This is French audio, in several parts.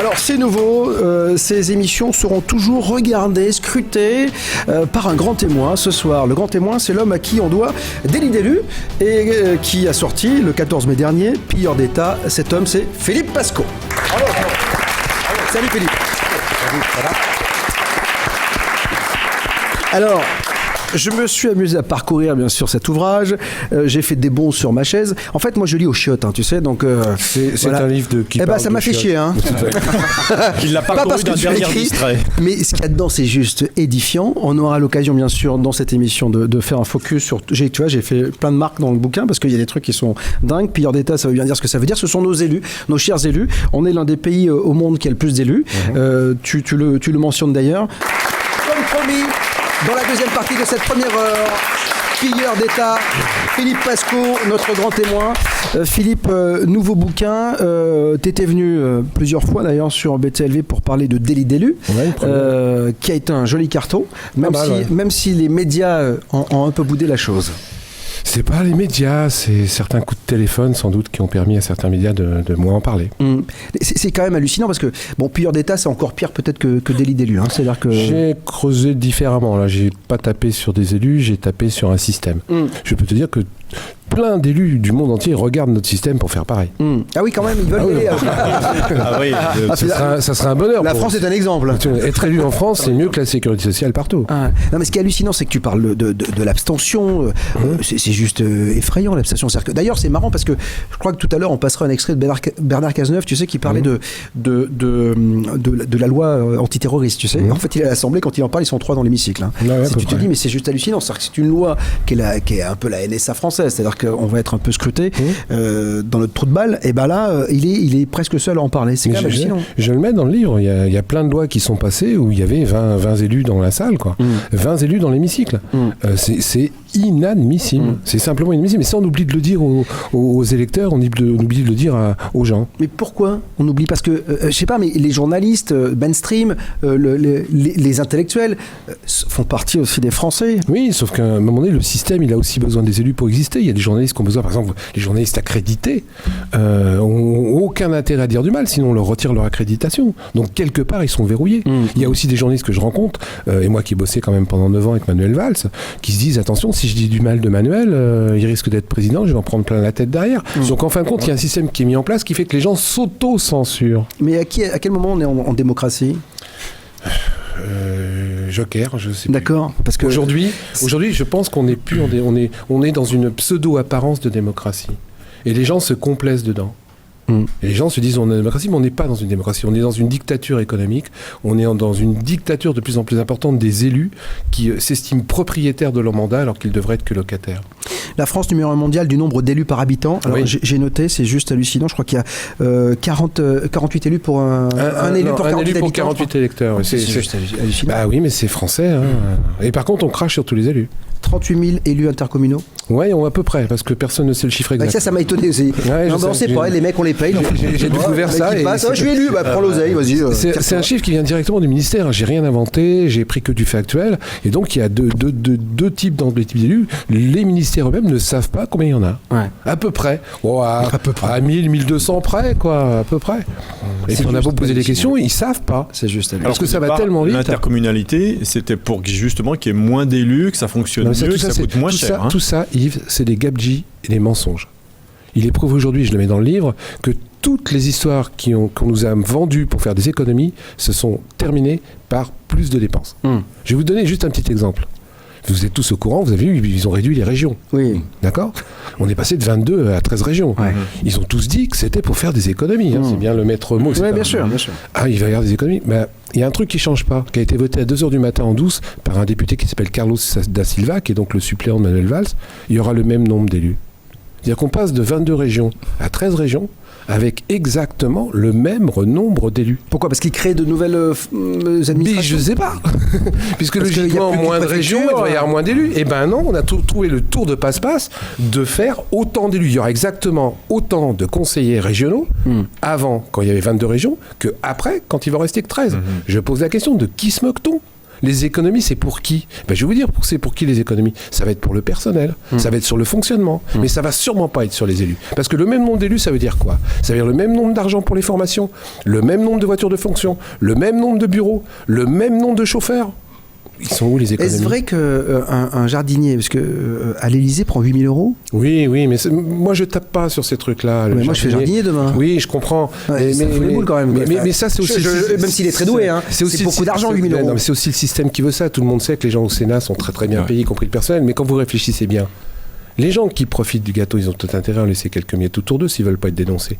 Alors c'est nouveau, ces émissions seront toujours regardées, scrutées par un grand témoin. Ce soir, le grand témoin, c'est l'homme à qui on doit Délit d'élu et qui a sorti le 14 mai dernier Pilleurs d'État. Cet homme, c'est Philippe Pasco. Bravo. Salut Philippe. Salut, ça va ? Alors, je me suis amusé à parcourir, bien sûr, cet ouvrage. J'ai fait des bonds sur ma chaise. En fait, moi, je lis aux chiottes, tu sais, donc... c'est voilà. Un livre qui parle ça m'a fait chier, hein. Il l'a parcouru d'un dernier distrait. Mais ce qu'il y a dedans, c'est juste édifiant. On aura l'occasion, bien sûr, dans cette émission, de faire un focus sur... Tu vois, j'ai fait plein de marques dans le bouquin, parce qu'il y a des trucs qui sont dingues. Pilleurs d'État, ça veut bien dire ce que ça veut dire. Ce sont nos élus, nos chers élus. On est l'un des pays au monde qui a le plus d'élus. Tu le mentionnes d'ailleurs. Comme promis... Dans la deuxième partie de cette première heure, Pilleurs d'État, Philippe Pasco, notre grand témoin. Philippe, nouveau bouquin. T'étais venu plusieurs fois d'ailleurs sur BTLV pour parler de Délit d'élu, qui a été un joli carton, même si les médias ont un peu boudé la chose. C'est pas les médias, c'est certains coups de téléphone sans doute qui ont permis à certains médias de moins en parler. C'est quand même hallucinant parce que Pilleurs d'État, c'est encore pire peut-être que Délit d'élu. C'est-à-dire que... J'ai creusé différemment. Là, j'ai pas tapé sur des élus, j'ai tapé sur un système. Je peux te dire que plein d'élus du monde entier regardent notre système pour faire pareil. Ah oui, quand même, ils veulent y aller. Ça serait un bonheur. La France est un exemple. Être élu en France, c'est mieux que la sécurité sociale partout. Non, mais ce qui est hallucinant, c'est que tu parles de l'abstention. C'est juste effrayant, l'abstention. D'ailleurs, c'est marrant parce que je crois que tout à l'heure, on passera un extrait de Bernard Cazeneuve, tu sais, qui parlait de la loi antiterroriste, tu sais. En fait, il est à l'Assemblée, quand il en parle, ils sont 3 dans l'hémicycle. Tu te dis, mais c'est juste hallucinant. C'est une loi qui est un peu la NSA française. C'est-à-dire qu'on va être un peu scruté dans notre trou de balle. Et ben là, il est presque seul à en parler. C'est quand même hallucinant. Je le mets dans le livre. Il y a plein de lois qui sont passées où il y avait 20 élus dans la salle, quoi. 20 élus dans l'hémicycle. C'est inadmissible. C'est simplement inadmissible. Mais ça, on oublie de le dire aux électeurs, on oublie de le dire aux gens. Mais pourquoi on oublie ? Parce que, je sais pas, mais les journalistes mainstream, les intellectuels font partie aussi des Français. Oui, sauf qu'à un moment donné, le système, il a aussi besoin des élus pour exister. Il y a des journalistes qui ont besoin, par exemple, les journalistes accrédités n'ont aucun intérêt à dire du mal, sinon on leur retire leur accréditation. Donc, quelque part, ils sont verrouillés. Il y a aussi des journalistes que je rencontre, et moi qui ai bossé quand même pendant 9 ans avec Manuel Valls, qui se disent, attention, si je dis du mal de Manuel, il risque d'être président, je vais en prendre plein la tête derrière. Donc, en fin de compte, il y a un système qui est mis en place qui fait que les gens s'auto-censurent. Mais à quel moment on est en démocratie ? Joker, je sais plus. D'accord, parce que aujourd'hui, je pense qu'on n'est plus, on est dans une pseudo-apparence de démocratie, et les gens se complaisent dedans. Et les gens se disent on est en démocratie, mais on n'est pas dans une démocratie, on est dans une dictature économique, on est dans une dictature de plus en plus importante des élus qui s'estiment propriétaires de leur mandat alors qu'ils devraient être que locataires. La France numéro 1 mondiale du nombre d'élus par habitant. Alors j'ai noté, c'est juste hallucinant, je crois qu'il y a 48 élus pour un élu pour 48 habitants. Pour 48 électeurs. C'est juste hallucinant. Bah oui, mais c'est français. Et par contre, on crache sur tous les élus. 38 000 élus intercommunaux. Oui, à peu près, parce que personne ne sait le chiffre exact. Ça m'a étonné aussi. Non, on sait pas, les mecs, on les paye. J'ai découvert ça. Je suis élu, prends l'oseille, vas-y. C'est un chiffre qui vient directement du ministère. J'ai rien inventé, j'ai pris que du fait actuel. Et donc, il y a deux types d'élus. Les ministères eux-mêmes ne savent pas combien il y en a. À peu près. À 1000, 1200 près, quoi, à peu près. Et puis on a beau poser des questions, ils savent pas. C'est juste. Alors que ça va tellement vite. L'intercommunalité, c'était pour justement qu'il y ait moins d'élus, que ça fonctionne mieux, que ça coûte moins cher. Tout ça, Yves, c'est des gabegies et des mensonges. Il est prouvé aujourd'hui, je le mets dans le livre, que toutes les histoires qu'on nous a vendues pour faire des économies se sont terminées par plus de dépenses. Je vais vous donner juste un petit exemple. Vous êtes tous au courant, vous avez vu, ils ont réduit les régions. Oui. D'accord ? On est passé de 22 à 13 régions. Ils ont tous dit que c'était pour faire des économies. C'est bien le maître mot. Oui, bien sûr. Il va y avoir des économies. Mais il y a un truc qui ne change pas, qui a été voté à 2h du matin en douce par un député qui s'appelle Carlos da Silva, qui est donc le suppléant de Manuel Valls. Il y aura le même nombre d'élus. C'est-à-dire qu'on passe de 22 régions à 13 régions avec exactement le même nombre d'élus. Pourquoi ? Parce qu'ils créent de nouvelles administrations ? Mais je ne sais pas. Puisque logiquement, moins de régions, il va y avoir moins d'élus. Eh ben non, on a trouvé le tour de passe-passe de faire autant d'élus. Il y aura exactement autant de conseillers régionaux avant, quand il y avait 22 régions, qu'après, quand il va rester que 13. Je pose la question, de qui se moque-t-on ? Les économies, c'est pour qui ? Je vais vous dire, c'est pour qui les économies ? Ça va être pour le personnel, ça va être sur le fonctionnement, mais ça va sûrement pas être sur les élus. Parce que le même nombre d'élus, ça veut dire quoi ? Ça veut dire le même nombre d'argent pour les formations, le même nombre de voitures de fonction, le même nombre de bureaux, le même nombre de chauffeurs. Ils sont où les économies ? Est-ce vrai qu'un jardinier, parce que à l'Élysée prend 8 000 €? Oui, mais moi je tape pas sur ces trucs-là. Mais moi je fais jardinier demain. Oui, je comprends. Ouais, ça fout les boules quand même. Mais ça c'est aussi... même s'il est très doué, hein, c'est beaucoup d'argent, 8 000 €. Non, mais c'est aussi le système qui veut ça. Tout le monde sait que les gens au Sénat sont très très bien payés, y compris le personnel. Mais quand vous réfléchissez bien, les gens qui profitent du gâteau, ils ont tout intérêt à en laisser quelques miettes autour d'eux s'ils veulent pas être dénoncés.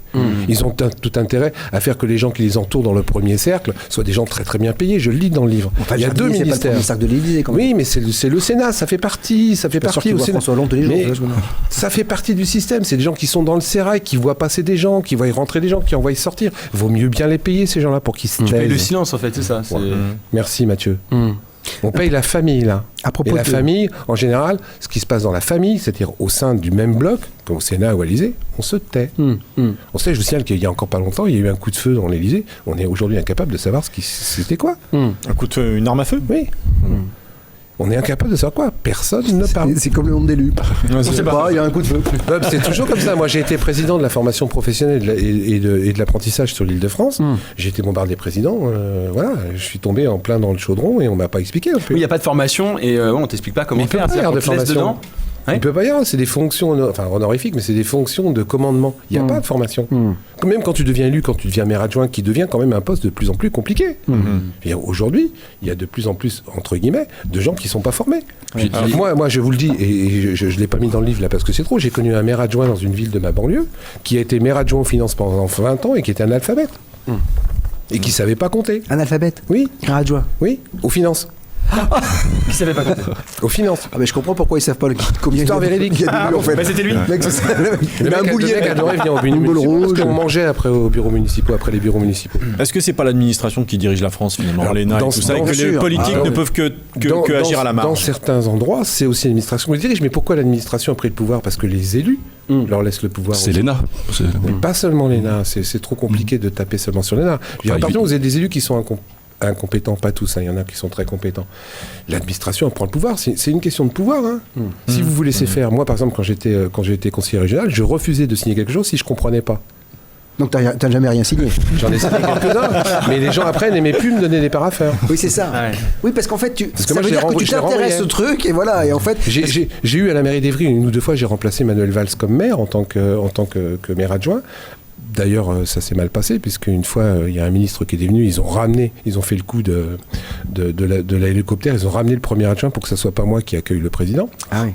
Ils ont tout intérêt à faire que les gens qui les entourent dans le premier cercle soient des gens très très bien payés. Je le lis dans le livre. Enfin, il y a 2 ministères. C'est pas le premier cercle de l'Élysée quand même. Oui, mais c'est le Sénat, ça fait partie au Sénat. François Hollande tous les jours. Mais ça fait partie du système. C'est des gens qui sont dans le sérail, qui voient passer des gens, qui voient rentrer des gens, qui en voient sortir. Vaut mieux bien les payer ces gens-là pour qu'ils se taisent. Tu payes le silence en fait, c'est ça. Merci Mathieu. On paye la famille, là. Et la famille, en général, ce qui se passe dans la famille, c'est-à-dire au sein du même bloc, comme au Sénat ou à l'Élysée, on se tait. On sait, je vous signale qu'il y a encore pas longtemps, il y a eu un coup de feu dans l'Élysée. On est aujourd'hui incapable de savoir c'était quoi. Un coup de feu, une arme à feu ? Oui. On est incapable de savoir quoi. Personne ne parle. C'est comme le nombre d'élus. On sait pas, il y a un coup de feu. C'est toujours comme ça. Moi, j'ai été président de la formation professionnelle et de l'apprentissage sur l'Île-de-France. J'ai été bombardé président. Voilà, je suis tombé en plein dans le chaudron et on m'a pas expliqué. Oui, il n'y a pas de formation et on t'explique pas comment faire. Il n'y a pas de formation. Il ne peut pas y avoir, c'est des fonctions honorifiques, mais c'est des fonctions de commandement. Il n'y a pas de formation. Même quand tu deviens élu, quand tu deviens maire adjoint, qui devient quand même un poste de plus en plus compliqué. Aujourd'hui, il y a de plus en plus, entre guillemets, de gens qui ne sont pas formés. Moi, je vous le dis, et je ne l'ai pas mis dans le livre là parce que c'est trop, j'ai connu un maire adjoint dans une ville de ma banlieue, qui a été maire adjoint aux finances pendant 20 ans et qui était analphabète. Et qui ne savait pas compter. Analphabète ? Oui. Maire adjoint ? Oui, aux finances. Qui savait pas compter. Aux finances. Ah mais je comprends pourquoi ils savent pas combien Histoire véridique. En fait. C'était lui. Le mec adorait venir au bureau municipal parce qu'on mangeait après les bureaux municipaux. Est-ce que c'est pas l'administration qui dirige la France finalement, l'ENA et tout ça, et que les politiques ne peuvent que agir à la marge? Dans certains endroits, c'est aussi l'administration qui le dirige. Mais pourquoi l'administration a pris le pouvoir? Parce que les élus leur laissent le pouvoir. C'est l'ENA. Mais pas seulement l'ENA. C'est trop compliqué de taper seulement sur l'ENA. Par exemple, vous avez des élus qui sont incompétents, pas tous, il y en a qui sont très compétents. L'administration prend le pouvoir, c'est une question de pouvoir. Si vous vous laissez faire, moi par exemple quand j'ai été conseiller régional, je refusais de signer quelque chose si je comprenais pas. Donc t'as jamais rien signé? J'en ai signé quelques-uns, mais les gens après n'aimaient plus me donner des parapheurs. Oui c'est ça. Ouais. Oui parce qu'en fait ça veut dire que tu t'intéresses au truc et voilà et en fait. J'ai eu à la mairie d'Evry 1 ou 2 fois j'ai remplacé Manuel Valls comme maire en tant que maire adjoint. D'ailleurs, ça s'est mal passé, puisqu'une fois, il y a un ministre qui est venu, ils ont fait le coup de l'hélicoptère, ils ont ramené le premier adjoint pour que ce soit pas moi qui accueille le président. Ah oui.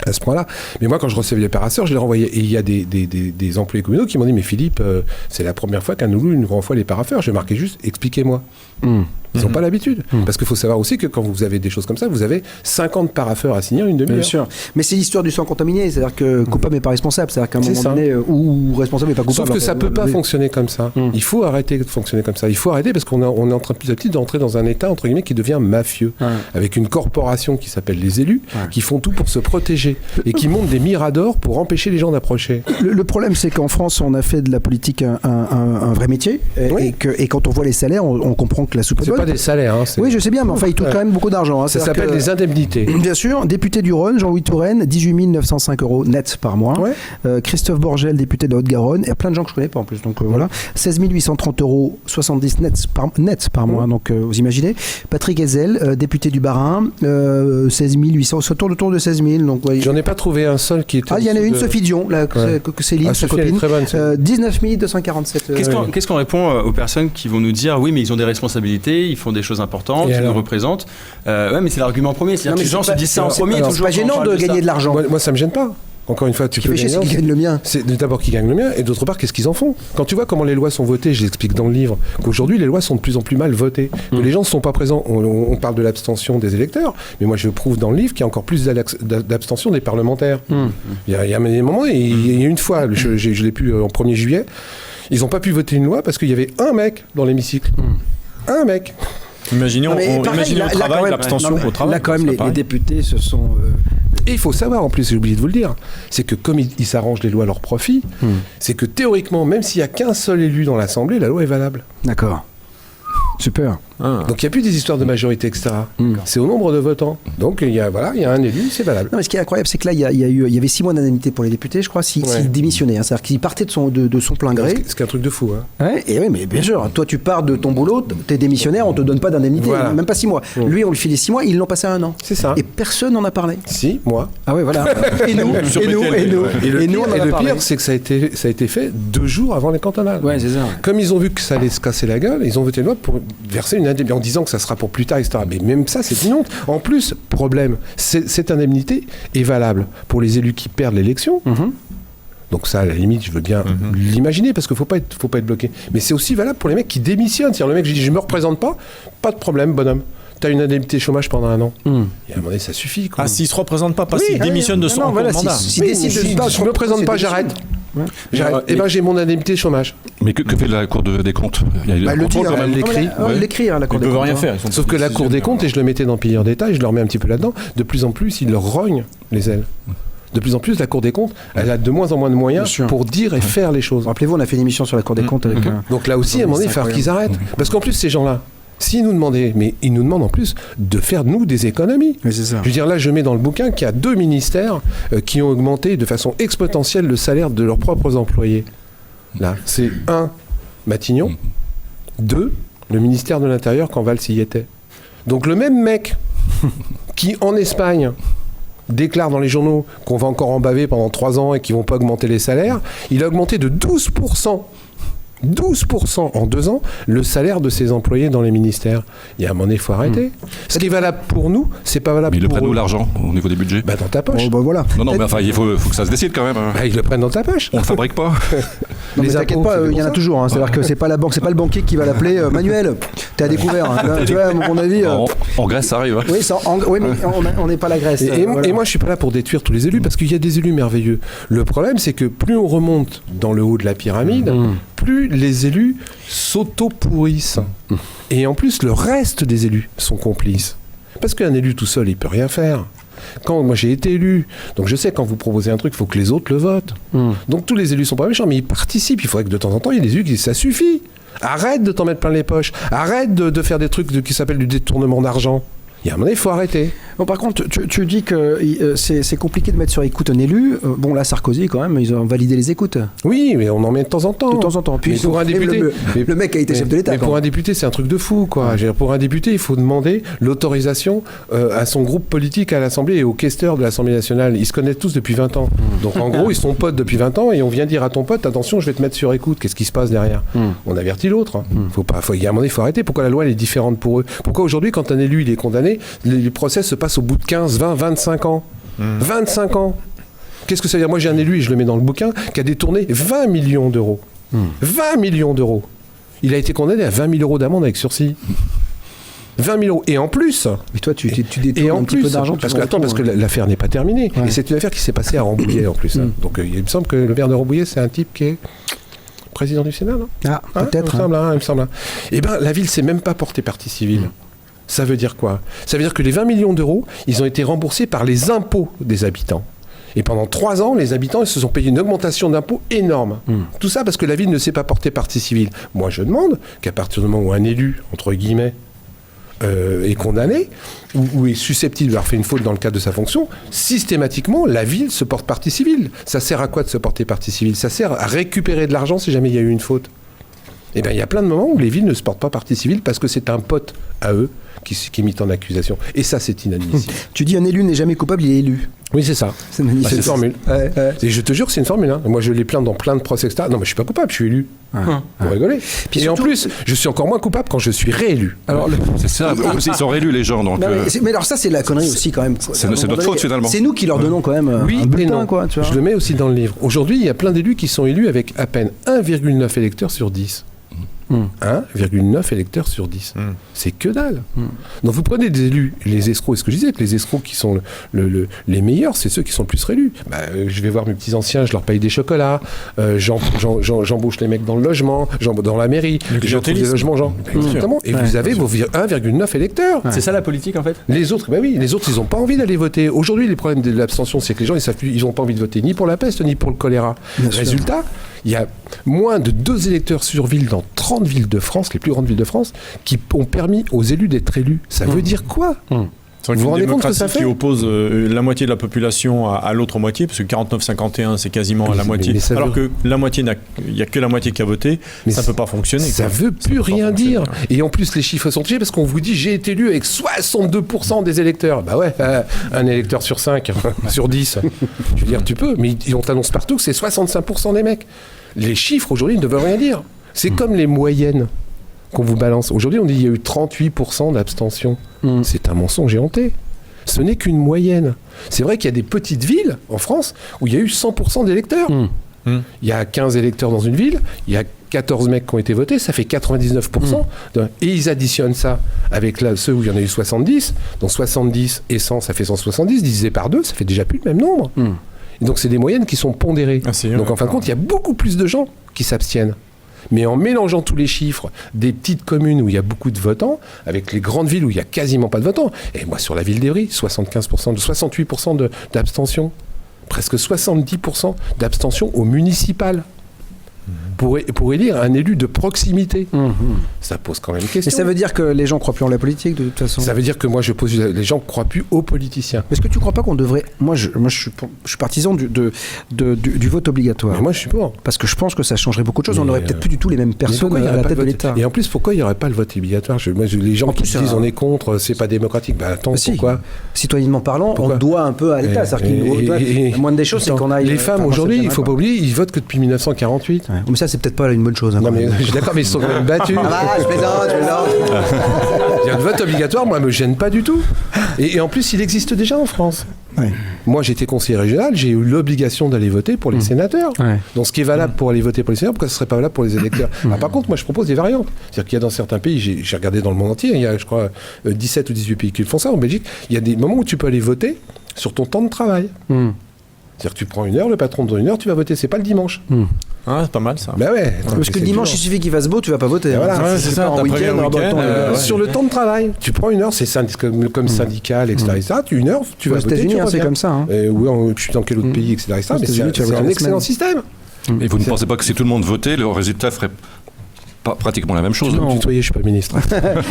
À ce point-là. Mais moi, quand je recevais les parasseurs, je les renvoyais. Et il y a des employés communaux qui m'ont dit, mais Philippe, c'est la première fois qu'un Noulou nous renvoie les paraffeurs. Je marquais juste, expliquez-moi. Ils n'ont pas l'habitude. Parce qu'il faut savoir aussi que quand vous avez des choses comme ça, vous avez 50 paraffeurs à signer en une demi-heure. Bien sûr. Mais c'est l'histoire du sang contaminé. C'est-à-dire que coupable n'est pas responsable. C'est-à-dire qu'à un moment donné, ou responsable n'est pas coupable. Sauf que ça ne peut pas fonctionner comme ça. Il faut arrêter de fonctionner comme ça. Il faut arrêter parce qu'on est en train petit à petit d'entrer dans un état, entre guillemets, qui devient mafieux. Avec une corporation qui s'appelle les élus, qui font tout pour se protéger et qui montent des miradors pour empêcher les gens d'approcher. Le problème, c'est qu'en France, on a fait de la politique un vrai métier. Et quand on voit les salaires, on comprend que la soupe pas des salaires. Oui, je sais bien, mais enfin, ils touchent quand même beaucoup d'argent. Ça s'appelle des indemnités. Bien sûr. Député du Rhône, Jean-Louis Touraine, 18 905 € net par mois. Christophe Borgel, député de Haute-Garonne. Il y a plein de gens que je connais pas en plus. Donc voilà. 16 830 € 70 net par mois. Donc vous imaginez. Patrick Hetzel, député du Bas-Rhin, 16 800. Ça tourne autour de 16 000. Donc, j'en ai pas trouvé un seul qui était. Il y en a une, Sophie Dion, que Céline, sa copine. Très bonne, 19 247. Qu'est-ce qu'on répond aux personnes qui vont nous dire oui, mais ils ont des responsabilités, ils font des choses importantes, ils nous représentent. Ouais, mais c'est l'argument premier. C'est-à-dire que les gens se disent ça en premier. C'est pas gênant de gagner de l'argent. Moi, ça me gêne pas. Encore une fois, tu peux gagner. C'est qui gagne le mien. C'est d'abord qui gagne le mien et d'autre part, qu'est-ce qu'ils en font? Quand tu vois comment les lois sont votées, je l'explique dans le livre, qu'aujourd'hui les lois sont de plus en plus mal votées. Que les gens ne sont pas présents. On parle de l'abstention des électeurs, mais moi je prouve dans le livre qu'il y a encore plus d'abstention des parlementaires. Il y a des moments, il y a une fois, je l'ai pu en 1er juillet, ils n'ont pas pu voter une loi parce qu'il y avait un mec dans l'hémicycle. Un mec. Imaginons au travail, l'abstention au travail. Là, quand même, les députés se sont... Et il faut savoir, en plus, j'ai oublié de vous le dire, c'est que comme ils s'arrangent les lois à leur profit, c'est que théoriquement, même s'il n'y a qu'un seul élu dans l'Assemblée, la loi est valable. D'accord. Super. Donc il n'y a plus des histoires de majorité, etc. C'est au nombre de votants. Donc il y a un élu, c'est valable. Non, mais ce qui est incroyable, c'est que là, il y avait 6 mois d'indemnité pour les députés, je crois, s'ils démissionnaient. Hein, c'est-à-dire qu'ils partaient de son plein gré. C'est un truc de fou. Ouais, et oui, mais bien sûr, toi, tu pars de ton boulot, t'es démissionnaire, on te donne pas d'indemnité, même pas 6 mois. Lui, on lui filait 6 mois, ils l'ont passé à 1 an. C'est ça. Et personne n'en a parlé. Si, moi. Ah ouais, voilà. Et nous, le pire, c'est que ça a été fait 2 jours avant les cantonales. Ouais, c'est ça. Comme ils ont vu que ça allait se casser la gueule, ils ont voté une loi pour verser une indemnité en disant que ça sera pour plus tard, etc. Mais même ça, c'est une honte. En plus, problème, cette indemnité est valable pour les élus qui perdent l'élection. Donc ça, à la limite, je veux bien l'imaginer parce qu'il faut pas être bloqué. Mais c'est aussi valable pour les mecs qui démissionnent. C'est-à-dire le mec, je me représente pas de problème, bonhomme. T'as une indemnité chômage pendant 1 an. Et à un moment donné, ça suffit. Quoi. Ah, s'il se représente pas s'il démissionne de son mandat. Si je me représente pas, j'arrête. Et ben j'ai mon indemnité chômage. Mais que fait la Cour des comptes? Il l'écrit, la Cour des comptes. Ils peuvent rien faire. Sauf que la Cour des comptes, et je le mettais dans Pilleur d'État, et je le remets un petit peu là-dedans, de plus en plus, ils leur rognent les ailes. De plus en plus, la Cour des comptes, elle a de moins en moins de moyens pour dire et faire les choses. Rappelez-vous, on a fait une émission sur la Cour des comptes avec Donc là aussi, à un moment donné, il va falloir qu'ils arrêtent. Parce qu'en plus, ces gens-là, s'ils nous demandaient, mais ils nous demandent en plus de faire, nous, des économies. Mais c'est ça. Je veux dire, là, je mets dans le bouquin qu'il y a 2 ministères qui ont augmenté de façon exponentielle le salaire de leurs propres employés. Là, c'est 1, Matignon, 2, le ministère de l'Intérieur quand Valls y était. Donc le même mec qui, en Espagne, déclare dans les journaux qu'on va encore en baver pendant 3 ans et qu'ils vont pas augmenter les salaires, il a augmenté de 12% en 2 ans le salaire de ses employés dans les ministères. Il y a un moment donné, il faut arrêter. Ce qui est valable pour nous, c'est pas valable pour eux. Mais ils le prennent où l'argent au niveau des budgets? Dans ta poche. Oh, voilà. Non, mais enfin, il faut que ça se décide quand même. Ils le prennent dans ta poche. On le fabrique pas. Non, mais t'inquiète pas, il y en a toujours. C'est-à-dire que c'est pas la banque, c'est pas le banquier qui va l'appeler Manuel. T'es à découvert. Là, tu vois, à mon avis. En Grèce, ça arrive. Oui, mais on n'est pas la Grèce. Et moi, je suis pas là pour détruire tous les élus parce qu'il y a des élus merveilleux. Le problème, c'est que plus on remonte dans le haut de la pyramide, plus les élus s'auto-pourrissent. Et en plus, le reste des élus sont complices. Parce qu'un élu tout seul, il peut rien faire. Quand moi j'ai été élu, donc je sais quand vous proposez un truc, il faut que les autres le votent. Donc tous les élus sont pas méchants, mais ils participent. Il faudrait que de temps en temps, il y ait des élus qui disent ça suffit. Arrête de t'en mettre plein les poches. Arrête de faire des trucs qui s'appellent du détournement d'argent. Il y a un moment donné, il faut arrêter. Bon, par contre, tu dis que c'est compliqué de mettre sur écoute un élu. Bon, là, Sarkozy, quand même, ils ont validé les écoutes. Oui, mais on en met de temps en temps. De temps en temps. Puis mais pour un député, le mec a été chef de l'État. Mais pour un député, c'est un truc de fou, quoi. Pour un député, il faut demander l'autorisation à son groupe politique à l'Assemblée et aux questeurs de l'Assemblée nationale. Ils se connaissent tous depuis 20 ans. Donc, en gros, ils sont potes depuis 20 ans et on vient dire à ton pote, attention, je vais te mettre sur écoute. Qu'est-ce qui se passe derrière? On avertit l'autre. Il y a un moment donné, il faut arrêter. Pourquoi la loi, elle est différente pour eux? Pourquoi aujourd'hui, quand un élu, il est condamné, les procès se passe au bout de 15, 20, 25 ans. 25 ans. Qu'est-ce que ça veut dire? Moi, j'ai un élu, et je le mets dans le bouquin, qui a détourné 20 millions d'euros. 20 millions d'euros. Il a été condamné à 20 000 euros d'amende avec sursis. 20 000 euros. Et en plus... Mais toi, tu détournes un petit peu d'argent. Parce que l'affaire n'est pas terminée. Ouais. Et c'est une affaire qui s'est passée à Rambouillet, en plus. Donc, il me semble que le maire de Rambouillet, c'est un type qui est président du Sénat, non? Peut-être. Il me semble. Eh bien, la ville ne s'est même pas portée partie civile. Ça veut dire quoi? Ça veut dire que les 20 millions d'euros, ils ont été remboursés par les impôts des habitants. Et pendant 3 ans, les habitants, ils se sont payés une augmentation d'impôts énorme. Tout ça parce que la ville ne s'est pas portée partie civile. Moi, je demande qu'à partir du moment où un élu, entre guillemets, est condamné ou est susceptible d'avoir fait une faute dans le cadre de sa fonction, systématiquement, la ville se porte partie civile. Ça sert à quoi de se porter partie civile? Ça sert à récupérer de l'argent si jamais il y a eu une faute. Eh bien, il y a plein de moments où les villes ne se portent pas partie civile parce que c'est un pote à eux qui est mis en accusation. Et ça, c'est inadmissible. Tu dis un élu n'est jamais coupable, il est élu. Oui, c'est ça. C'est une formule. Et je te jure, c'est une formule. Moi, je l'ai plaint dans plein de procès, etc. Non, mais je suis pas coupable, je suis élu. Vous rigolez. Puis et surtout, en plus, je suis encore moins coupable quand je suis réélu. Alors, c'est ça. Ils sont réélus, les gens. Donc, mais alors ça, c'est la connerie aussi, quand même. C'est notre faute, finalement. C'est nous qui leur donnons quand même un bulletin, quoi. Tu vois. Je le mets aussi dans le livre. Aujourd'hui, il y a plein d'élus qui sont élus avec à peine 1,9 électeurs sur 10. 1,9 électeurs sur 10. C'est que dalle. Donc vous prenez des élus, les escrocs, et ce que je disais, que les escrocs qui sont les meilleurs, c'est ceux qui sont le plus réélus. Je vais voir mes petits anciens, je leur paye des chocolats, j'embauche les mecs dans le logement, dans la mairie, je trouve des logements, exactement. Et vous avez vos 1,9 électeurs. C'est ça la politique en fait? Les autres, ils n'ont pas envie d'aller voter. Aujourd'hui, les problèmes de l'abstention, c'est que les gens, ils n'ont pas envie de voter ni pour la peste, ni pour le choléra. Résultat, il y a moins de 2 électeurs sur ville dans 30 villes de France, les plus grandes villes de France, qui ont permis aux élus d'être élus. Ça veut dire quoi ? C'est vrai qu'une démocratie qui oppose la moitié de la population à l'autre moitié, parce que 49-51, c'est quasiment à la moitié. Alors que la moitié, il n'y a que la moitié qui a voté, ça ne peut pas fonctionner. Ça ne veut plus rien dire. Et en plus, les chiffres sont trichés parce qu'on vous dit j'ai été élu avec 62% des électeurs. Bah ouais, un électeur sur 5, sur 10. Je veux dire, tu peux, mais on t'annonce partout que c'est 65% des mecs. Les chiffres aujourd'hui ne veulent rien dire. C'est comme les moyennes qu'on vous balance. Aujourd'hui, on dit qu'il y a eu 38% d'abstention. C'est un mensonge éhonté. Ce n'est qu'une moyenne. C'est vrai qu'il y a des petites villes en France où il y a eu 100% d'électeurs. Il y a 15 électeurs dans une ville, il y a 14 mecs qui ont été votés, ça fait 99%. Et ils additionnent ça avec ceux où il y en a eu 70. Donc 70 et 100, ça fait 170. Divisé par 2, ça fait déjà plus le même nombre. Et donc c'est des moyennes qui sont pondérées. Donc en fin de compte, il y a beaucoup plus de gens qui s'abstiennent. Mais en mélangeant tous les chiffres des petites communes où il y a beaucoup de votants, avec les grandes villes où il n'y a quasiment pas de votants, et moi sur la ville d'Evry, 68% d'abstention, presque 70% d'abstention au municipal. Pour élire un élu de proximité. Ça pose quand même question. Mais ça veut dire que les gens ne croient plus en la politique, de toute façon. Ça veut dire que moi, les gens ne croient plus aux politiciens. Est-ce que tu ne crois pas qu'on devrait... Moi, je suis partisan du vote obligatoire. Mais moi, je suis pour. Parce que je pense que ça changerait beaucoup de choses. On n'aurait peut-être plus du tout les mêmes personnes à la tête de l'État. Et en plus, pourquoi il n'y aurait pas le vote obligatoire ? Les gens qui disent on est contre, c'est pas démocratique. Ben attends, pourquoi ? Citoyennement parlant, on doit un peu à l'État. La moindre des choses, c'est qu'on aille... Les femmes, aujourd'hui, il ne faut pas oublier, ils votent que depuis 1948. Mais ça, c'est peut-être pas une bonne chose. Non, mais je suis d'accord, mais ils sont quand même battus. Je plaisante. Il y a le vote obligatoire, moi, me gêne pas du tout. Et en plus, il existe déjà en France. Ouais. Moi, j'étais conseiller régional, j'ai eu l'obligation d'aller voter pour les sénateurs. Ouais. Donc, ce qui est valable pour aller voter pour les sénateurs, pourquoi ce ne serait pas valable pour les électeurs ? Par contre, moi, je propose des variantes. C'est-à-dire qu'il y a dans certains pays, j'ai regardé dans le monde entier, il y a, je crois, 17 ou 18 pays qui le font ça. En Belgique, il y a des moments où tu peux aller voter sur ton temps de travail. C'est-à-dire que tu prends 1 heure, le patron te donne 1 heure, tu vas voter. C'est pas le dimanche. Ah, c'est pas mal ça. Bah ouais. Parce que le dimanche, il suffit qu'il fasse beau, tu vas pas voter. Voilà, c'est ça. En week-end, sur le temps de travail. Tu prends 1 heure, c'est comme syndical, etc. 1 heure, tu vas voter. Aux États-Unis, c'est comme ça. Oui, je suis dans quel autre pays, etc. Mais c'est un excellent système. Et vous ne pensez pas que si tout le monde votait, le résultat ferait pratiquement la même chose? Non, tutoyer, je suis pas le ministre.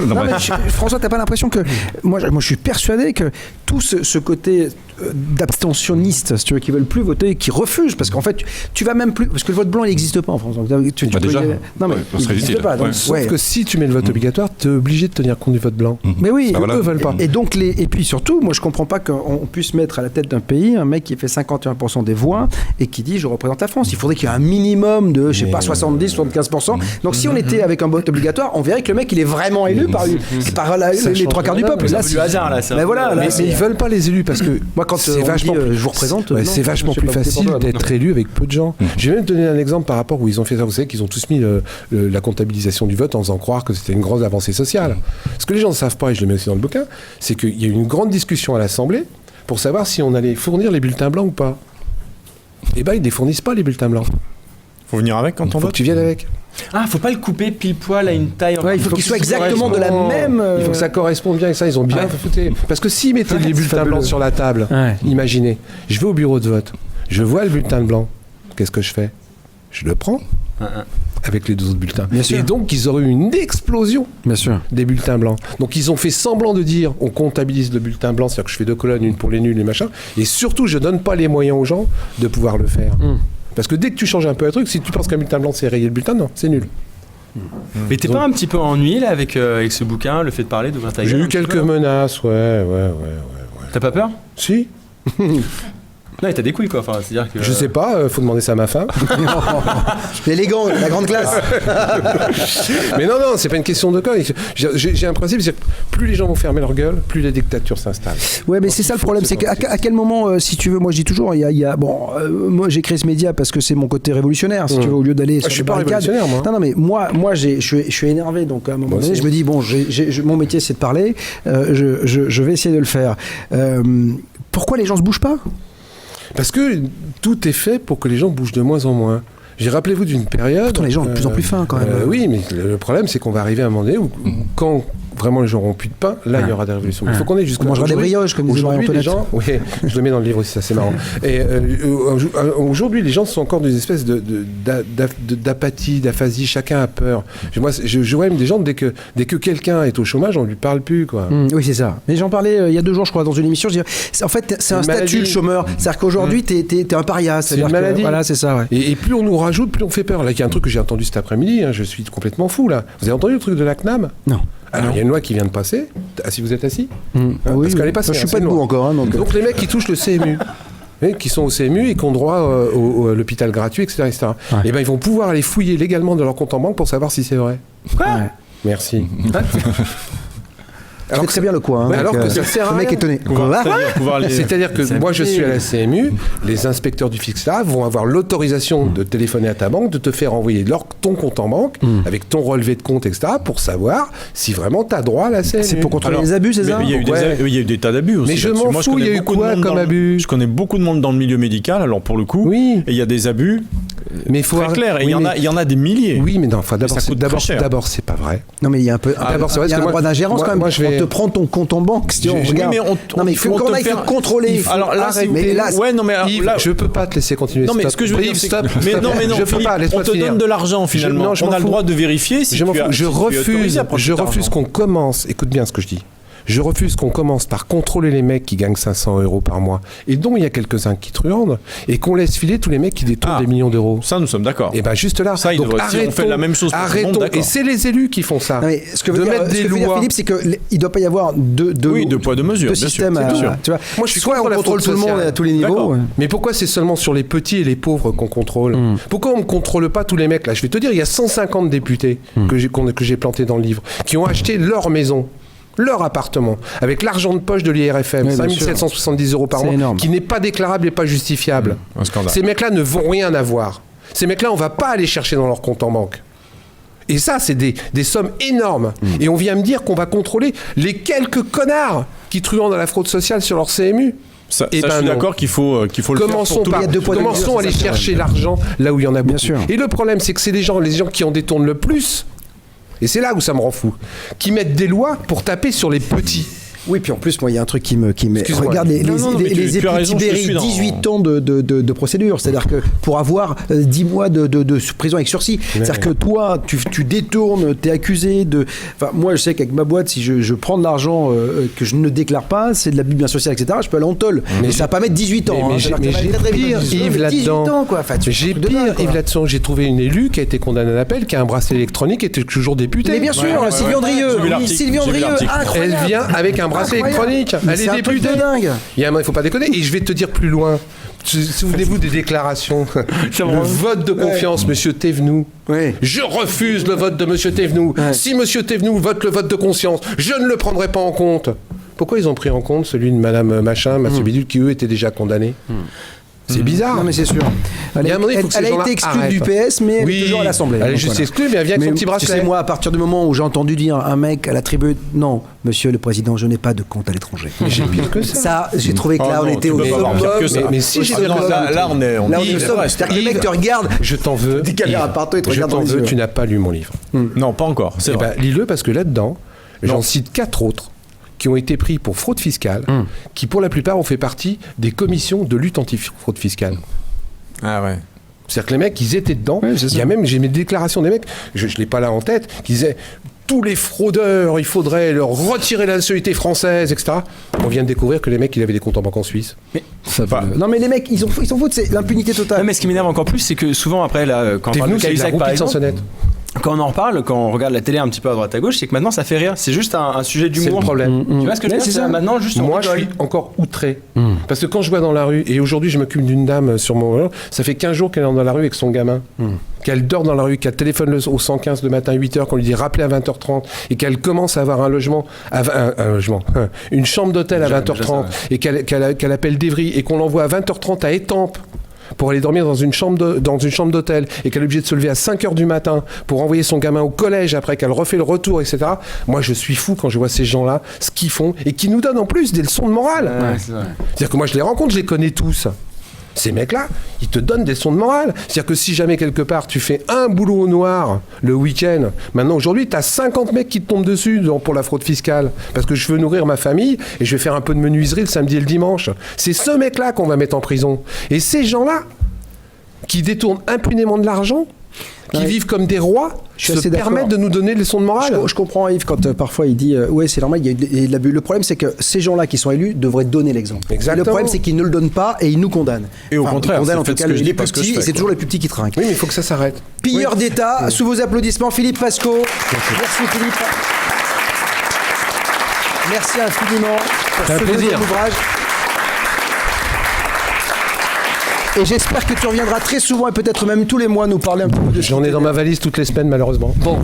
Non, mais François, t'as pas l'impression que... Moi, je suis persuadé que tout ce côté d'abstentionniste, si tu veux, qui veulent plus voter, qui refusent, parce qu'en fait, tu vas même plus... Parce que le vote blanc, il n'existe pas en France. Donc, déjà, non, mais il n'existe pas. Donc, sauf que si tu mets le vote obligatoire, tu es obligé de tenir compte du vote blanc. Mais oui, eux veulent pas. Et donc, et puis surtout, moi, je comprends pas qu'on puisse mettre à la tête d'un pays un mec qui fait 51% des voix et qui dit « je représente la France ». Il faudrait qu'il y ait un minimum de, je sais pas, 70, 75%. Donc, si on était avec un vote obligatoire, on verrait que le mec, il est vraiment élu par les 3 quarts du peuple. Là, c'est du hasard, là. Mais voilà, mais ils veulent pas les élus parce que moi, quand c'est vachement, je vous représente, c'est vachement plus facile d'être élu avec peu de gens. Je vais même te donner un exemple par rapport où ils ont fait ça. Vous savez qu'ils ont tous mis la comptabilisation du vote en faisant croire que c'était une grande avancée sociale. Ce que les gens ne savent pas, et je le mets aussi dans le bouquin, c'est qu'il y a eu une grande discussion à l'Assemblée pour savoir si on allait fournir les bulletins blancs ou pas. Eh ben, ils ne les fournissent pas, les bulletins blancs. Faut venir avec quand on vote. Faut que tu viennes avec. Ah, faut pas le couper pile poil à une taille. Ouais, il faut qu'il soit exactement de la même. Il faut que ça corresponde bien avec ça. Ils ont bien fouté. Parce que s'ils mettaient les bulletins blancs sur la table, imaginez, je vais au bureau de vote, je vois le bulletin blanc. Qu'est-ce que je fais ? Je le prends avec les 2 autres bulletins. Et donc, ils auraient eu une explosion des bulletins blancs. Donc, ils ont fait semblant de dire on comptabilise le bulletin blanc, c'est-à-dire que je fais 2 colonnes, une pour les nuls, les machins. Et surtout, je donne pas les moyens aux gens de pouvoir le faire. Parce que dès que tu changes un peu le truc, si tu penses qu'un bulletin blanc c'est rayer le bulletin, non, c'est nul. Mais t'es pas un petit peu ennuyé là avec ce bouquin, le fait de parler, d'ouvrir ta gueule? J'ai eu quelques menaces, ouais. T'as pas peur? Si. Non, t'as des couilles quoi, enfin, c'est-à-dire que... Je sais pas, faut demander ça à ma femme. Élégant, la grande classe. Mais non, c'est pas une question de quoi. J'ai un principe, c'est que plus les gens vont fermer leur gueule, plus la dictature s'installe. Ouais, mais c'est ça le problème, c'est qu'à quel moment, si tu veux, moi je dis toujours, moi j'ai créé ce média parce que c'est mon côté révolutionnaire, si tu veux, au lieu d'aller sur je suis les pas révolutionnaire, moi. Non, mais moi je suis énervé, donc à un moment donné, je me dis, bon, mon métier c'est de parler, je vais essayer de le faire. Pourquoi les gens se bougent pas ? Parce que tout est fait pour que les gens bougent de moins en moins. Rappelez-vous d'une période... Pourtant, les gens ont de plus en plus faim, quand même. Oui, mais le problème, c'est qu'on va arriver à un moment donné où quand vraiment les gens n'auront plus de pain, là il y aura des révolutions. Il faut qu'on ait jusqu'à... On mangera des brioches, comme disait aujourd'hui, les gens... Oui, je le mets dans le livre aussi, ça c'est marrant. Et aujourd'hui, les gens sont encore des espèces d'apathie, d'aphasie, chacun a peur. Moi, je vois même des gens, dès que quelqu'un est au chômage, on ne lui parle plus, quoi. Oui, c'est ça. Mais j'en parlais il y a 2 jours, je crois, dans une émission. Je disais, en fait, c'est un statut, le chômeur. C'est-à-dire qu'aujourd'hui, t'es un paria. C'est une maladie. Voilà, c'est ça, ouais. Et plus on nous rajoute, plus on fait peur. Là, il y a un truc que j'ai entendu cet après-midi, je suis complètement fou, là. Vous avez entendu le truc de la CNAM ? Non. Alors, il y a une loi qui vient de passer. Si vous êtes assis Oui, parce qu'elle est passée. Je suis pas debout encore. Donc, les mecs qui touchent le CMU, qui sont au CMU et qui ont droit à l'hôpital gratuit, etc. Ouais. Et ben, ils vont pouvoir aller fouiller légalement dans leur compte en banque pour savoir si c'est vrai. Quoi ? Merci. Alors très bien le quoi. Hein, alors que ça sert à rien. Le mec étonné. C'est-à-dire que moi je suis à la CMU, les inspecteurs du fisc là vont avoir l'autorisation de téléphoner à ta banque, de te faire envoyer ton compte en banque avec ton relevé de compte, etc. pour savoir si vraiment tu as droit à la CMU. C'est pour contrôler les abus, c'est ça ? Il y a eu des tas d'abus aussi. Mais je m'en fous, il y a eu quoi comme abus ? Je connais beaucoup de monde dans le milieu médical, alors pour le coup, et il y a des abus très clairs. Et il y en a des milliers. Oui, mais non, d'abord c'est pas vrai. Non, mais il y a un peu. Il y a un droit d'ingérence quand même. On te prend ton compte en banque. Si on regarde. Non, mais il faut quand même contrôler. Alors là, je peux pas te laisser continuer. Non, mais ce que je veux dire, c'est mais non, je peux pas. On te donne de l'argent finalement. On a le droit de vérifier si je refuse qu'on commence. Écoute bien ce que je dis. Je refuse qu'on commence par contrôler les mecs qui gagnent 500 € par mois, et dont il y a quelques-uns qui truandent, et qu'on laisse filer tous les mecs qui détournent des millions d'euros. Ça, nous sommes d'accord. Et bien juste là, ça, donc arrêtons, si on fait la même chose pour tout le monde, d'accord. Et c'est les élus qui font ça. Non, mais ce que veut dire Philippe, c'est qu'il ne doit pas y avoir deux poids, deux mesures. Deux systèmes. Tu vois, moi, je suis soit on contrôle tout le monde à tous les niveaux. Mais pourquoi c'est seulement sur les petits et les pauvres qu'on contrôle ? Pourquoi on ne contrôle pas tous les mecs là ? Je vais te dire, il y a 150 députés que j'ai plantés dans le livre, qui ont acheté leur maison, leur appartement, avec l'argent de poche de l'IRFM, 5 770 € par mois, qui n'est pas déclarable et pas justifiable. Ces mecs-là ne vont rien avoir. Ces mecs-là, on ne va pas aller chercher dans leur compte en banque. Et ça, c'est des sommes énormes. Et on vient me dire qu'on va contrôler les quelques connards qui truandent à la fraude sociale sur leur CMU. Je suis d'accord qu'il faut le faire pour tout le monde. Commençons à aller chercher l'argent là où il y en a beaucoup. Et le problème, c'est que c'est les gens qui en détournent le plus. Et c'est là où ça me rend fou. Qui mettent des lois pour taper sur les petits. Oui, puis en plus, moi, il y a un truc qui me... Regarde les petits Berry, 18 ans de procédure. C'est-à-dire que pour avoir 10 mois de prison avec sursis, c'est-à-dire que toi, tu détournes, t'es accusé de... Enfin, moi, je sais qu'avec ma boîte, si je prends de l'argent que je ne déclare pas, c'est de l'abus bien social, etc., je peux aller en tôle. Mais ça va pas mettre 18 ans. Mais j'ai pire, Yves, là-dedans. J'ai pire, Yves, là-dedans. J'ai trouvé une élue qui a été condamnée à l'appel, qui a un bracelet électronique, qui était toujours députée. Mais bien sûr, Sylvie Andrieux. Sylvie Andrieux, elle vient avec un bracelet électronique. Elle est députée. Il ne faut pas déconner. Et je vais te dire plus loin. Souvenez-vous des déclarations. Le vote de confiance, Monsieur Thévenoud. Oui. Je refuse le vote de Monsieur Thévenoud. Ouais. Si Monsieur Thévenoud vote le vote de conscience, je ne le prendrai pas en compte. Pourquoi ils ont pris en compte celui de Madame Machin, Monsieur Bidule, qui eux étaient déjà condamnés? C'est bizarre. Non, mais c'est sûr. Elle a été exclue du PS, mais elle est toujours à l'Assemblée. Elle est juste exclue, mais elle vient avec son petit bracelet. Tu sais, moi, à partir du moment où j'ai entendu dire un mec à la tribune, non, Monsieur le Président, je n'ai pas de compte à l'étranger. Mais j'ai pire que ça. Ça, j'ai trouvé que là, on était au summum. Mais si j'ai là, on est au summum. C'est-à-dire que les mecs te regardent. Je t'en veux. Des caméras partout, ils te regardent dans les yeux. Tu n'as pas lu mon livre. Non, pas encore. C'est vrai. Lis-le parce que là-dedans, j'en cite 4 autres qui ont été pris pour fraude fiscale, qui pour la plupart ont fait partie des commissions de lutte anti-fraude fiscale. Ah ouais. C'est-à-dire que les mecs, ils étaient dedans. Ouais, il y a même, j'ai mes déclarations des mecs, je ne l'ai pas là en tête, qui disaient tous les fraudeurs, il faudrait leur retirer la nationalité française, etc. On vient de découvrir que les mecs, ils avaient des comptes en banque en Suisse. Mais non, mais les mecs, ils s'en foutent, c'est l'impunité totale. Non, mais ce qui m'énerve encore plus, c'est que souvent, après, là, quand on parle de Cahuzac, par exemple, quand on en reparle, quand on regarde la télé un petit peu à droite à gauche, c'est que maintenant ça fait rire. C'est juste un sujet d'humour. C'est le problème. Tu vois ce que je veux dire ? C'est maintenant juste moi, je suis encore outré. Parce que quand je vois dans la rue, et aujourd'hui je m'occupe d'une dame sur mon... Ça fait 15 jours qu'elle est dans la rue avec son gamin. Qu'elle dort dans la rue, qu'elle téléphone au 115 le matin 8h, qu'on lui dit rappelez à 20h30, et qu'elle commence à avoir un logement, une chambre d'hôtel à 20h30, et qu'elle appelle d'Evry, et qu'on l'envoie à 20h30 à Étampes pour aller dormir dans une chambre d'hôtel, et qu'elle est obligée de se lever à 5h du matin pour envoyer son gamin au collège après qu'elle refait le retour, etc. Moi, je suis fou quand je vois ces gens-là, ce qu'ils font, et qui nous donnent en plus des leçons de morale. Ouais, c'est vrai. C'est-à-dire que moi, je les rencontre, je les connais tous. Ces mecs-là, ils te donnent des leçons de morale. C'est-à-dire que si jamais quelque part tu fais un boulot au noir le week-end, maintenant aujourd'hui, tu as 50 mecs qui te tombent dessus pour la fraude fiscale. Parce que je veux nourrir ma famille et je vais faire un peu de menuiserie le samedi et le dimanche. C'est ce mec-là qu'on va mettre en prison. Et ces gens-là, qui détournent impunément de l'argent, qui vivent comme des rois, se permettent de nous donner des leçons de morale. Je comprends Yves quand parfois il dit ouais c'est normal, il y a de l'abus. Le problème c'est que ces gens-là qui sont élus devraient donner l'exemple. Exactement. Et le problème c'est qu'ils ne le donnent pas et ils nous condamnent. Et au contraire, ils condamnent en tout cas les plus petits, et c'est toujours les plus petits qui trinquent. Oui mais il faut que ça s'arrête. Pilleurs d'État, sous vos applaudissements, Philippe Pasco. Merci Philippe. Merci infiniment pour ce deuxième ouvrage. Et j'espère que tu reviendras très souvent et peut-être même tous les mois nous parler un peu de... J'en ai dans ma valise toutes les semaines malheureusement. Bon.